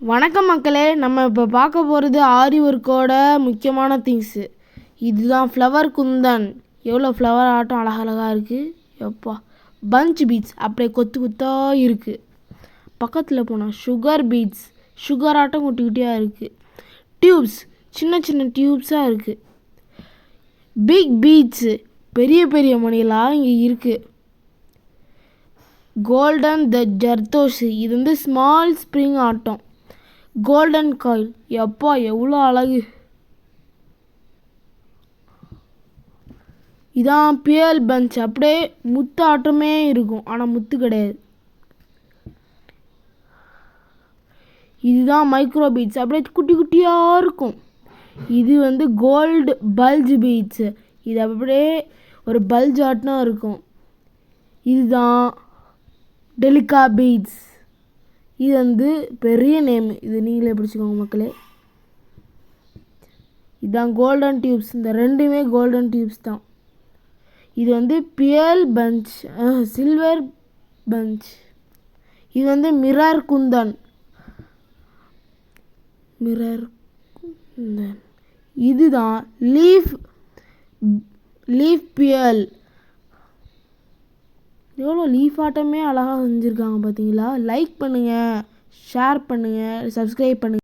வணக்கம் மக்களே, நம்ம இப்போ பார்க்க போகிறது ஆரி ஒர்க்கோட முக்கியமான திங்ஸு. இதுதான் ஃப்ளவர் குந்தன். எவ்வளோ ஃப்ளவர் ஆட்டம் அழகழகாக இருக்குது. எப்பா பஞ்ச் பீட்ஸ் அப்படியே கொத்து கொத்தாக இருக்குது. பக்கத்தில் போனால் சுகர் பீட்ஸ், சுகர் ஆட்டம் குட்டி குட்டியாக இருக்குது. டியூப்ஸ் சின்ன சின்ன டியூப்ஸாக இருக்குது. பிக் பீட்ஸு பெரிய பெரிய மணிகளாக இங்கே இருக்குது. கோல்டன் த ஜர்தோஷி, இது வந்து ஸ்மால் ஸ்ப்ரிங் ஆட்டம். கோல்டன் காயில், எப்பா எவ்வளோ அழகு. இதான் பியல் பஞ்ச், அப்படியே முத்து ஆட்டமே இருக்கும், ஆனால் முத்து கிடையாது. இதுதான் மைக்ரோ பீட்ஸ், அப்படியே குட்டி குட்டியாக இருக்கும். இது வந்து கோல்டு பல்ஜ் பீட்ஸு, இது அப்படியே ஒரு பல்ஜ் ஆட்டம் இருக்கும். இதுதான் டெலிகா பீட்ஸ், இது வந்து பெரிய நேம், இது நீங்களே பிடிச்சிக்கோங்க மக்களே. இதுதான் கோல்டன் டியூப்ஸ், இந்த ரெண்டுமே கோல்டன் டியூப்ஸ் தான். இது வந்து பியல் பஞ்ச், சில்வர் பஞ்ச். இது வந்து மிரர் குந்தன், மிரர் குந்தன். இதுதான் லீஃப் பியல். எவ்வளோ லீஃப் ஆட்டமே அழகாக செஞ்சுருக்காங்க பார்த்தீங்களா. லைக் பண்ணுங்கள், ஷேர் பண்ணுங்கள், சப்ஸ்கிரைப் பண்ணுங்கள்.